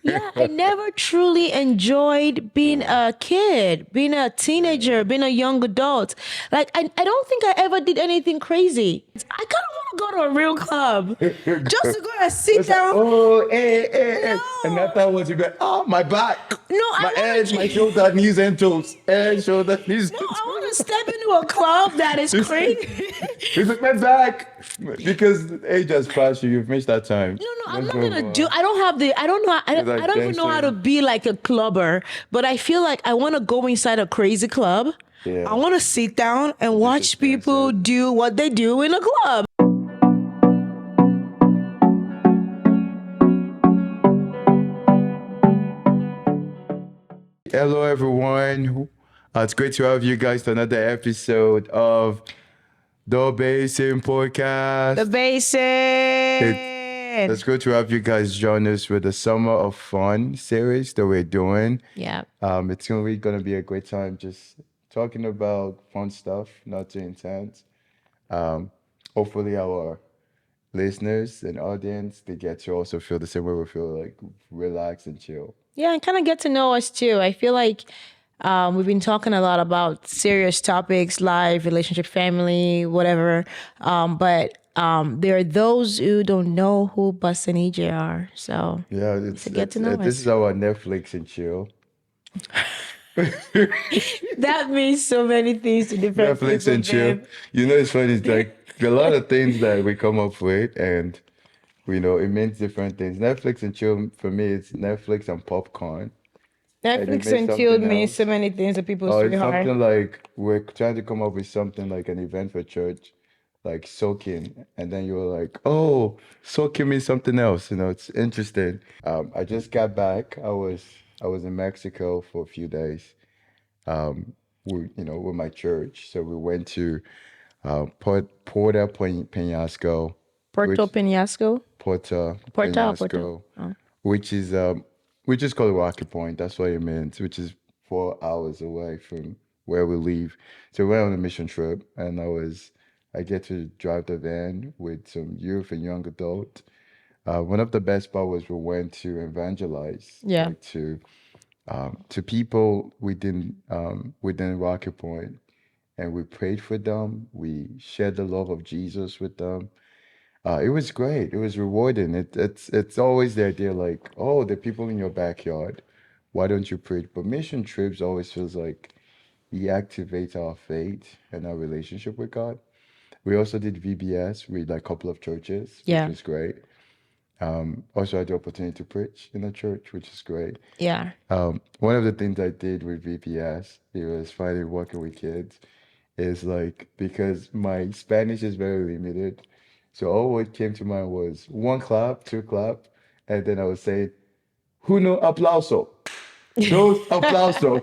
Yeah, I never truly enjoyed being a kid, being a teenager, being a young adult. Like, I don't think I ever did anything crazy. I kind of want to go to a real club just to go and sit It's like, down. oh, hey, hey, hey. And No, after was you go, oh, my back, no, my I want head, my to. shoulder, knees, and toes. Head, shoulder, knees, No, and I want to toes. step into a club that is It's like, crazy. it's like my back. Because age has passed you. You've missed that time. No, no, I'm Let's not move gonna do. on. I don't have the. I don't know. It's I like don't even know how to dancing. be like a clubber. But I feel like I want to go inside a crazy club. I Yeah. want to sit down and Just watch experience people it. do what they do in a club. Hello, everyone. It's great to have you guys to another episode of the Basin The podcast. It, Basin. it's good to have you guys join us with the Summer of Fun series that we're doing. Yeah. It's gonna be a great time just talking about fun stuff, not too intense. Um, Hopefully our listeners and audience they get to also feel the same way we feel, like relax and chill. Yeah, and kind of get to know us too. I feel like we've been talking a lot about serious topics, life, relationship, family, whatever. But there are those who don't know who Bus and EJ are. So Yeah, it's a get to know this is us. our Netflix and chill. That means so many things to different Netflix people, and chill. babe. You know, it's funny. It's like a lot of things that we come up with, and it means different things. Netflix and chill for me, it's Netflix and popcorn, and it Netflix means and chill something means so else. many things to people's Or it's sweetheart. something like we're trying to come up with something like an event for church, like soaking, and then you were like, "Oh, soaking means something else." It's interesting. I just got back. I was in Mexico for a few days. With my church. So we went to Penasco, Puerto which Penasco. Puerto Puerto. Penasco, Oh. which is we just call it Rocky Point. That's what it means, which is 4 hours away from where we live. So we went on a mission trip, and I get to drive the van with some youth and young adult. One of the best part was we went to evangelize, Yeah. like to people within Rocky Point, and we prayed for them. We shared the love of Jesus with them. It was great. It was rewarding. It's always the idea like, oh, the people in your backyard. Why don't you pray? But mission trips always feels like we activate our faith and our relationship with God. We also did VBS with like a couple of churches, which Yeah. was great. Also, I had the opportunity to preach in a church, which is great. Yeah. One of the things I did with VPS, it was finally working with kids, is like because my Spanish is very limited. So all what came to mind was one clap, two clap, and then I would say, "Uno aplauso." Those aplauso.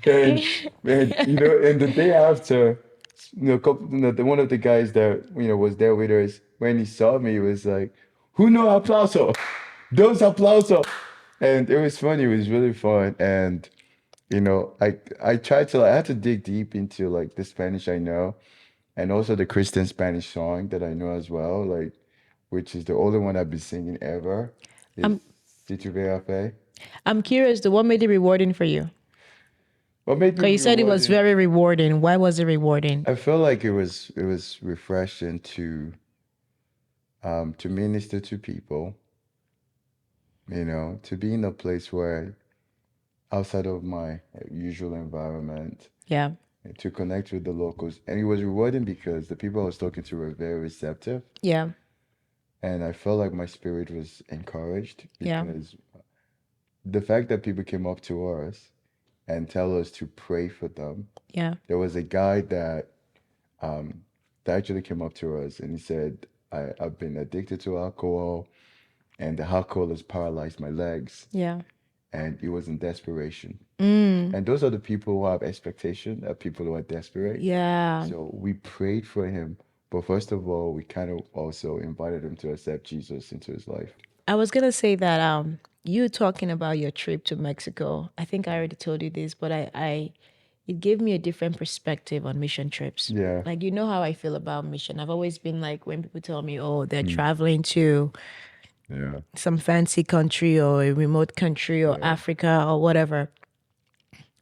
And the day after, one of the guys that was there with us, when he saw me, he was like, "Uno aplauso." Those aplauso. And it was funny, it was really fun. And I tried to I had to dig deep into like the Spanish I know, and also the Christian Spanish song that I know as well, like which is the only one I've been singing ever, is I'm Si tu veux fe. I'm curious. The what made it rewarding for you? What made me Because you said it was rewarding? very rewarding. Why was it rewarding? I feel like it was refreshing to minister to people, to be in a place where outside of my usual environment, Yeah. and to connect with the locals. And it was rewarding because the people I was talking to were very receptive. Yeah. And I felt like my spirit was encouraged Yeah. because the fact that people came up to us and tell us to pray for them. Yeah. There was a guy um, that actually came up to us and he said, I've been addicted to alcohol and the alcohol has paralyzed my legs. Yeah. And it was in desperation. Mm. And those are the people who have expectation, people who are desperate. Yeah. So we prayed for him. But first of all, we kind of also invited him to accept Jesus into his life. I was gonna say that you talking about your trip to Mexico. I think I already told you this, but I it gave me a different perspective on mission trips. Yeah. Like you know how I feel about mission. I've always been like when people tell me, "Oh, they're Mm. traveling to Yeah. some fancy country or a remote country or Yeah. Africa or whatever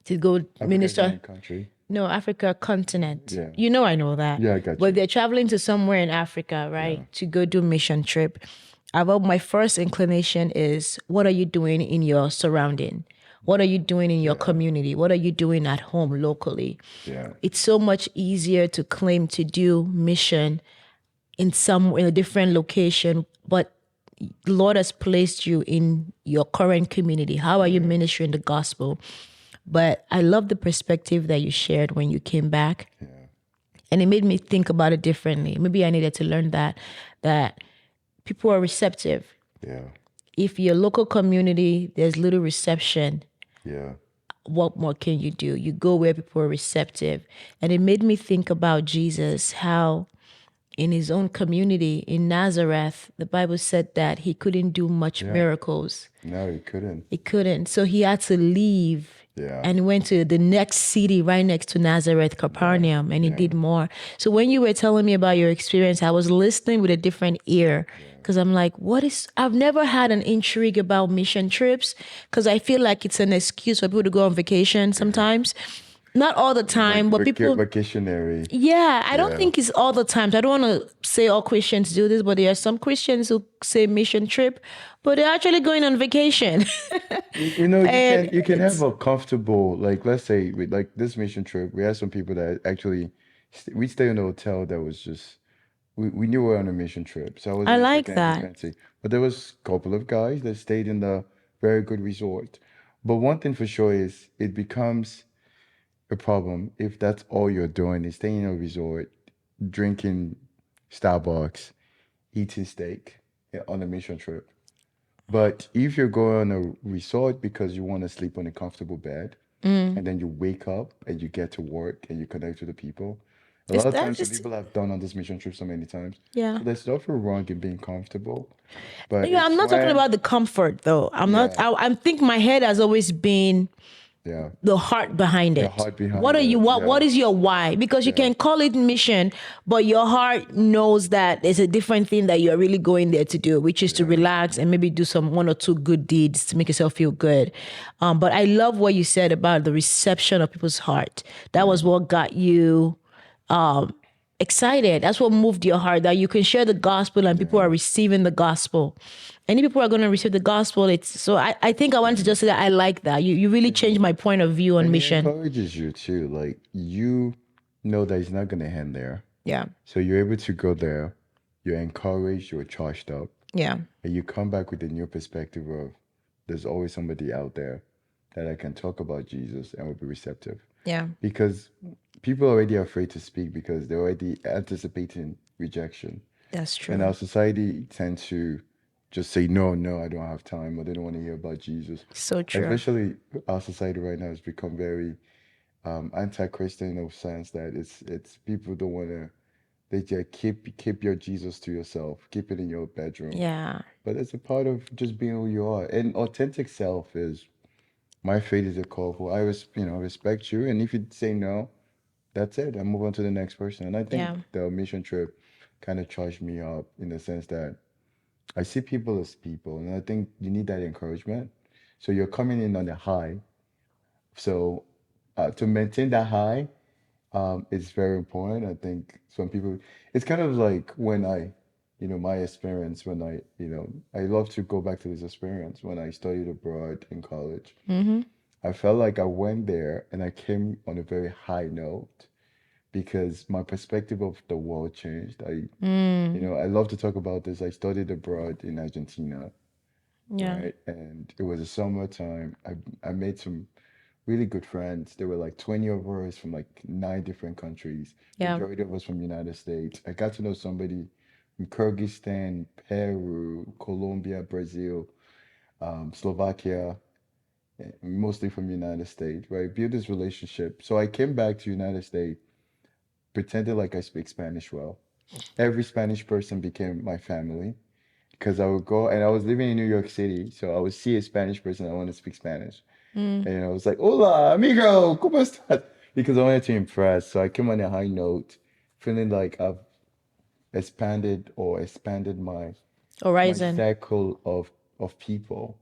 to go Africa is not minister. a country. No, Africa continent. Yeah. You know, I know that. Yeah, I got But you. they're traveling to somewhere in Africa, Yeah. right, to go do mission trip. My first inclination is, what are you doing in your surrounding? What are you doing in your Yeah. community? What are you doing at home locally? Yeah. It's so much easier to claim to do mission in a different location, but the Lord has placed you in your current community. How are you Yeah. ministering the gospel? But I love the perspective that you shared when you came back, Yeah. and it made me think about it differently. Maybe I needed to learn that people are receptive. Yeah. If your local community there's little reception, Yeah. what more can you do? You go where people are receptive. And it made me think about Jesus, how in his own community in Nazareth, the Bible said that he couldn't do much Yeah. miracles. No, you couldn't. He couldn't. So he had to leave Yeah. and went to the next city right next to Nazareth, Yeah. Capernaum, and he Yeah. did more. So when you were telling me about your experience, I was listening with a different ear Yeah. because I'm like, I've never had an intrigue about mission trips because I feel like it's an excuse for people to go on vacation sometimes. Not all the time, but people, Vacationary. yeah, I don't Yeah. think it's all the times. I don't want to say all Christians do this, but there are some Christians who say mission trip, but they're actually going on vacation. You know, And you can have it's, a comfortable, like, let's say with like this mission trip, we had some people that actually we stay in a hotel that was just we knew we were on a mission trip, so I I wasn't like expecting anything that. fancy. But there was a couple of guys that stayed in the very good resort. But one thing for sure is it becomes a problem if that's all you're doing is staying in a resort, drinking Starbucks, eating steak on a mission trip. But if you're going on a resort because you want to sleep on a comfortable bed, and then you wake up and you get to work and you connect with the people, a It's lot of that times when just people have done on this mission trip so many times, yeah. so there's nothing wrong in being comfortable, but Yeah, I'm it's not talking when, about the comfort though. I'm not yeah, I think my head has always been yeah, the heart behind the it. heart behind it, What yeah, is your why? Because you yeah, can call it mission, but your heart knows that there's a different thing that you're really going there to do, which is to yeah, relax and maybe do some one or two good deeds to make yourself feel good. But I love what you said about the reception of people's heart. That yeah, was what got you excited. That's what moved your heart, that you can share the gospel and people are yeah, receiving the gospel. Any people are going to receive the gospel. It's so I think I wanted to yeah. just say that I like that. You really changed my point of view on And it mission. encourages you too, like you know that it's not gonna end there. Yeah. So you're able to go there, you're encouraged, you're charged up, Yeah. and you come back with a new perspective of there's always somebody out there that I can talk about Jesus and will be receptive. Yeah. Because people are already afraid to speak because they're already anticipating rejection. That's And true. our society tends to just say, no, no, I don't have time, or they don't want to hear about Jesus. So true. Especially our society right now has become very anti-Christian in the sense that it's people don't want to they just keep your Jesus to yourself, keep it in your bedroom. Yeah. But it's a part of just being who you are. And authentic self is my faith is a call for respect you. And if you say no, that's it. I move on to the next person. And I think Yeah. the mission trip kind of charged me up in the sense that I see people as people, and I think you need that encouragement. So you're coming in on a high. So to maintain that high, it's very important. I think some people, it's kind of like when my experience when I love to go back to this experience when I studied abroad in college. Mm-hmm. I felt like I went there and I came on a very high note because my perspective of the world changed. Mm. I love to talk about this. I studied abroad in Argentina, Yeah. right? And it was a summertime. I made some really good friends. There were like 20 of us from like 9 different countries. Yeah. Majority of us from United States. I got to know somebody from Kyrgyzstan, Peru, Colombia, Brazil, Slovakia, mostly from United States, right? Build this relationship. So I came back to United States, pretended like I speak Spanish well. Every Spanish person became my family because I would go and I was living in New York City, so I would see a Spanish person. I want to speak Spanish. Mm. And I was like, hola, amigo, ¿cómo estás? Because I wanted to impress. So I came on a high note, feeling like I've expanded my my Horizon. circle of people.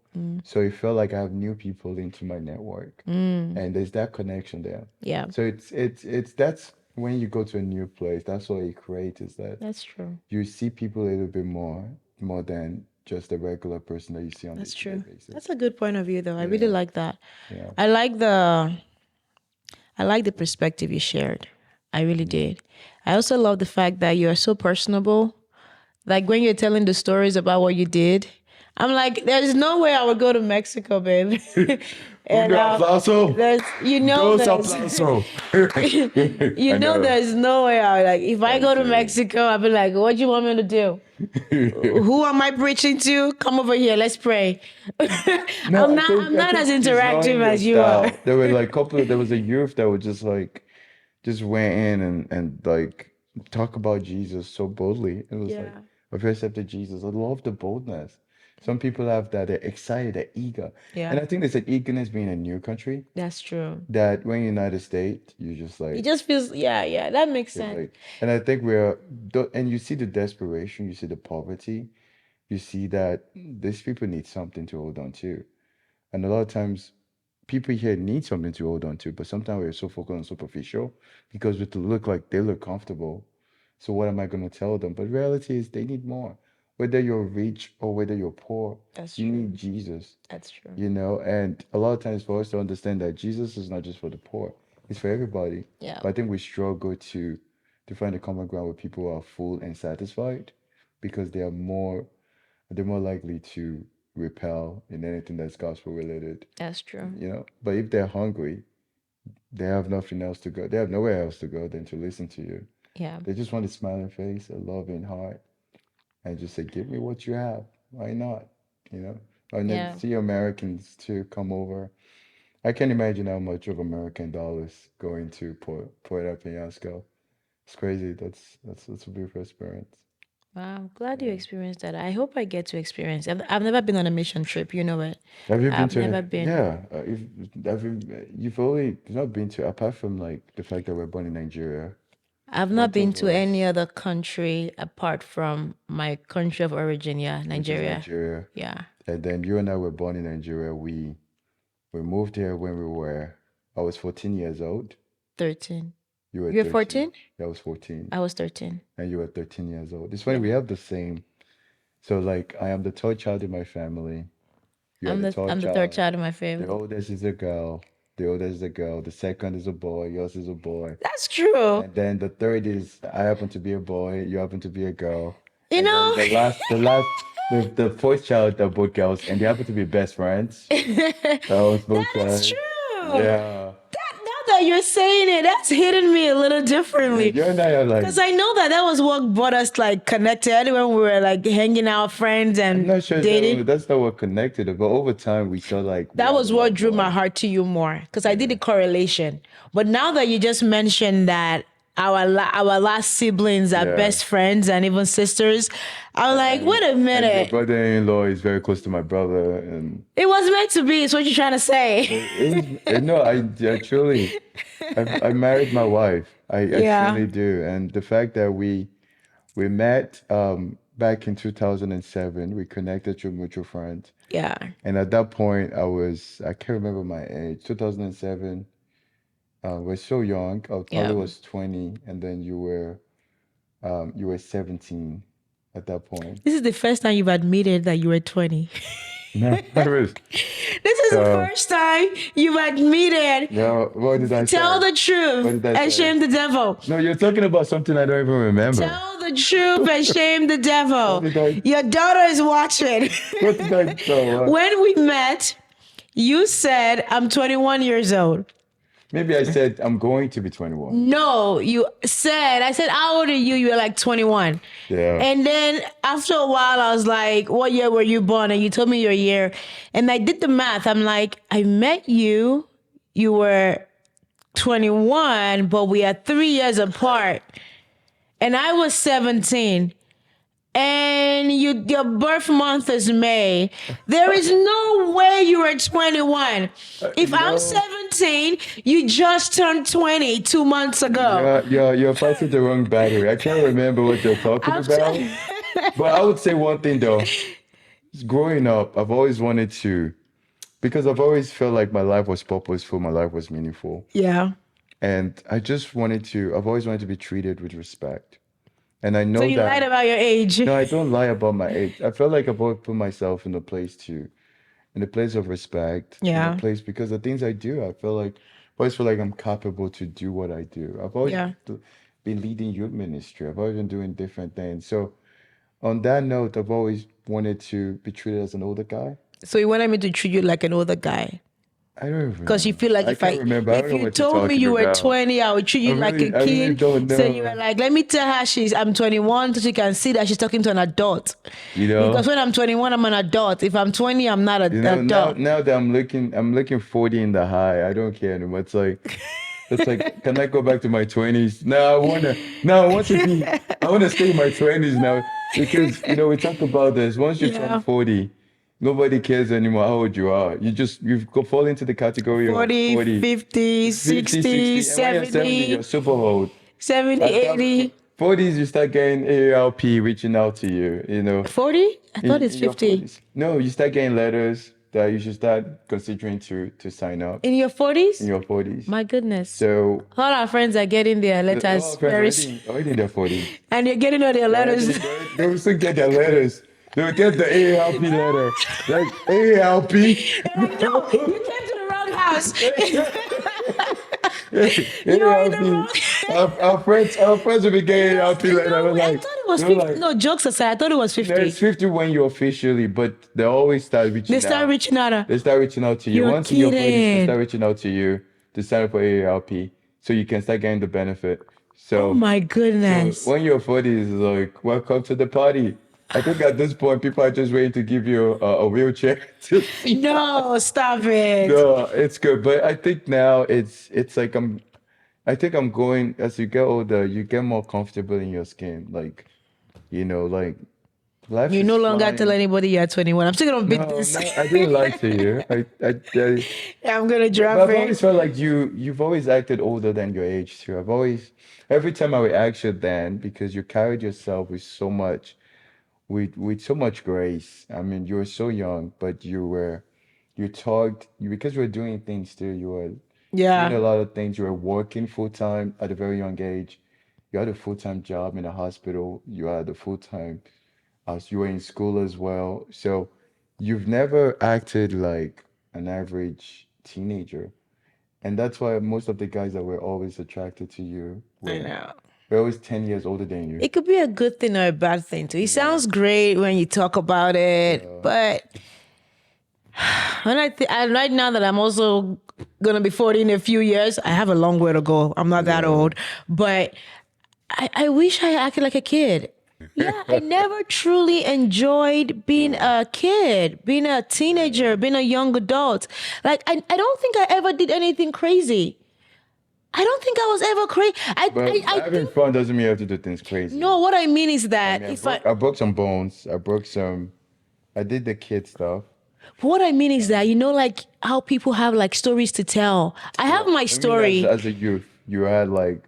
So it felt like I have new people into my network, and there's that connection there. Yeah, So it's that's when you go to a new place, that's what it creates, is that that's true. you see people a little bit more than just the regular person that you see on a That's day-to-day true. That's basis. a good point of view, though. I really Yeah, like that. yeah. I like the perspective you shared. I really Mm. did. I also love the fact that you are so personable. Like when you're telling the stories about what you did, I'm like, there's no way I would go to Mexico, babe. Un and aplauso. Dos there's aplauso. I know. there's no way I would, like, if I I go to do. Mexico, I'll be like, what do you want me to do? Who am I preaching to? Come over here, let's pray. No, I'm I not as think he's knowing interactive your as you are. style. There were like there was a youth that would just went in and like talk about Jesus so boldly. It was like, Yeah. I've accepted Jesus. I love the boldness. Some people have that, they're excited, they're eager. And Yeah. I think there's an eagerness being a new country That's true. that when you're United States, you just It like, just feels, yeah, that makes you're sense. like, and I think and you see the desperation, you see the poverty, you see that these people need something to hold on to. And a lot of times, people here need something to hold on to, but sometimes we're so focused on superficial because we to look like they look comfortable. So what am I going to tell them? But reality is they need more. Whether you're rich or whether you're poor, That's you true. need Jesus, That's true. you know? And a lot of times for us to understand that Jesus is not just for the poor, it's for everybody. Yeah. But I think we struggle to find a common ground where people are full and satisfied because they're more likely to repel in anything that's gospel related, That's true. you know. But if they're hungry, they have nothing else to go. They have nowhere else to go than to listen to you. Yeah. They just want a smiling face, a loving heart, and just say, "Give me what you have. Why not?" You know. And then Yeah. see Americans to come over. I can't imagine how much of American dollars going to Puerto Penasco. It's crazy. That's a beautiful experience. Wow. I'm glad you Yeah. experienced that. I hope I get to experience. I've never been on a mission trip. You know it. Have you been I've to? never been. Yeah, if have you, you've only not been to apart from like the fact that we're born in Nigeria. I've not Both been of to any us, other country apart from my country of origin. Yeah, which is Nigeria. Nigeria, Yeah, and then you and I were born in Nigeria. We moved here when I was 14 years old. 13. You were You were 13. 14? I was 14, I was 13. and you were 13 years old. It's funny we Yeah. have the same. So like I am the third child in my family. You are the third I'm the third child. child in my The family. oldest is a girl. The oldest is a girl. The second is a boy. Yours is a boy. That's true. And then the third is I happen to be a boy, you happen to be a girl. You And then know, the fourth child are both girls, and they happen to be best friends. That was both that is sides. true. Yeah. Now that you're saying it, that's hitting me a little Yeah, differently. you and I are Because like, I know that was what brought us like connected when we were like hanging out, friends, I'm and not sure dating. that's not what connected it, but over time we saw like we That had a was what lot drew more. my heart to you more because I did Yeah. the correlation. But now that you just mentioned that our last siblings are Yeah. best friends and even sisters, I'm like, And wait a and your minute. brother-in-law is very close to my brother, and It was meant to be. Is what you're trying to say? it was no, I truly I married my wife. I Yeah, truly do. And the fact that we met back in 2007, we connected through mutual friends. yeah, And at that point, I can't remember my age, 2007. We're so young. I yeah. probably was 20, and then you were 17 at that point. This is the first time you've admitted that you were 20. No, I was, This is the so, first time you've admitted. no, what did I Tell say? the What truth did I and say? shame the devil. No, you're talking about something I don't even remember. Tell the truth and shame the What devil. did I, Your daughter is watching. what did I, so, When we met, you said, I'm 21 years old. maybe I said I'm going to be 21. No, you said, I said, how old are you? You were like 21. Yeah. And then after a while, I was like, what year were you born? And you told me your year. And I did the math. I'm like, I met you. You were 21, but we are 3 years apart. And I was 17. And your birth month is May. There is no way you were 21. If I'm No. 17, you just turned 20 2 months ago. You're fighting the wrong battery. I can't remember what you're talking I'm about. But I would say one thing though. Growing up, I've always wanted to, because I've always felt like my life was purposeful, my life was meaningful. Yeah. And I've always wanted to be treated with respect. And I So know you lied that, about your age. no, I don't lie about my age. I felt like I've always put myself in a place of respect, in a Yeah. place because the things I do, I always feel like I'm capable to do what I do. Yeah. Been leading youth ministry. I've always been doing different things. So on that note, I've always wanted to be treated as an older guy. So you wanted me to treat you like an older guy. I don't even Because you know. feel like I can't remember. I don't if know you what you're told me talking you were about. 20, I would treat you like a I really kid. don't So you were know. like, let me tell her I'm 21 so she can see that she's talking to an adult. You Because know, when I'm 21, I'm an adult. If I'm 20, I'm not an adult. now that I'm looking 40 in the high. I don't care anymore. It's like, can I go back to my 20s? I want to stay in my 20s now because, we talk about this. Once you turn Yeah. 40, nobody cares anymore how old you are. Fall into the category of 40, 40, 50, 50, 60, 60. And when you're 70, you're 70, super old. 70, At that 80. 40s, you start getting AARP reaching out to you. 40? I thought it's In your 50. 40s. No, you start getting letters that you should start considering to sign up In your in 40s? your 40s. My goodness. So All our friends are getting their a lot letters of friends very soon. already in their 40s. And you're getting all their letters. They will still get their letters. They will get the AARP letter. Like AARP. Like, no, you came to the wrong house. You were in the wrong. AARP. Our friends will be getting AARP letter. I No, was I like, thought it was they were 50. like, No, jokes aside, I thought it was no, it's 50. 50 when you officially, but they always start They reaching start out. reaching out. They start reaching out to you. You're Once in your 40s, they start kidding. reaching out to you to sign up for AARP so you can start getting the benefit. Oh So, my goodness. when you're 40s, it's like, welcome to the party. I think at this point, people are just waiting to give you a wheelchair to see. No, stop it. No, it's good. But I think now it's like I think I'm going, as you get older, you get more comfortable in your skin. Like life You is no longer tell flying. anybody you're 21. I'm still gonna beat No, this. no, I didn't lie to you. I'm gonna But drop I've always it. felt like you've always acted older than your age too. Every time I would ask you then, because you carried yourself with so much grace. I mean, you were so young, but you talked, because you were doing things too. You were doing Yeah. a lot of things. You were working full time at a very young age. You had a full-time job in a hospital. You had a full-time, as you were in school as well. So you've never acted like an average teenager. And that's why most of the guys that were always attracted to you I know. were always 10 years older than you. It could be a good thing or a bad thing too. It Yeah. sounds great when you talk about it, Yeah. but when right now that I'm also gonna be 40 in a few years, I have a long way to go. I'm not that Yeah. old, but I wish I acted like a kid. Yeah, I never truly enjoyed being a kid, being a teenager, being a young adult. Like I don't think I ever did anything crazy. I don't think I was ever crazy. But I having think fun doesn't mean you have to do things crazy. no. What I mean is I that mean, if I I broke some bones. I did the kid stuff. what I mean is that like how people have like stories to tell. I have my I mean, story. as a youth, you had like,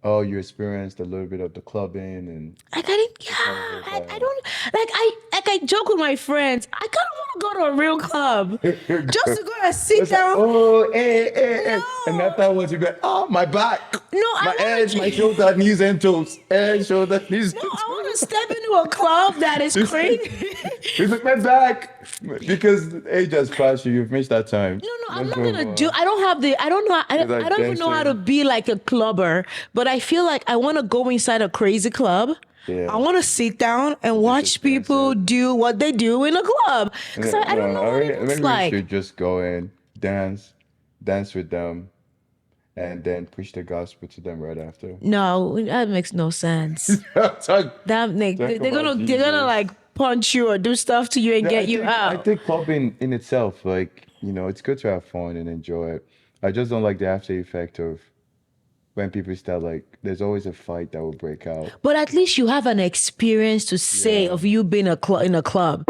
oh, you experienced a little bit of the clubbing and Like I didn't. Yeah, kind of like I don't I joke with my friends. I kind of want to go to a real club just to go and sit it's like, down. oh, and No. afterwards you be, oh, my back, No, I my wanna head, my shoulder, knees and toes, head, shoulder, knees No, and I want to toes. step into a club that is It's like, crazy. it's like my back because age has passed you. You've missed that time. No, I'm Let's not move gonna do. on. I don't have the. I don't know. You're like I don't even know how to dancing. be like a clubber. But I feel like I want to go inside a crazy club. Yeah. I want to sit down and watch just people dancing. do what they do in a club because I don't know what it looks Maybe we like. should just go and dance with them, and then preach the gospel to them right after. No, that makes no sense. Talk, That make talk they're about they're gonna Jesus. like punch you or do stuff to you and Yeah, get you I out. think clubbing in itself, like, it's good to have fun and enjoy it. I just don't like the after effect of when people start like, there's always a fight that will break out. But at least you have an experience to say Yeah. of you being in a club.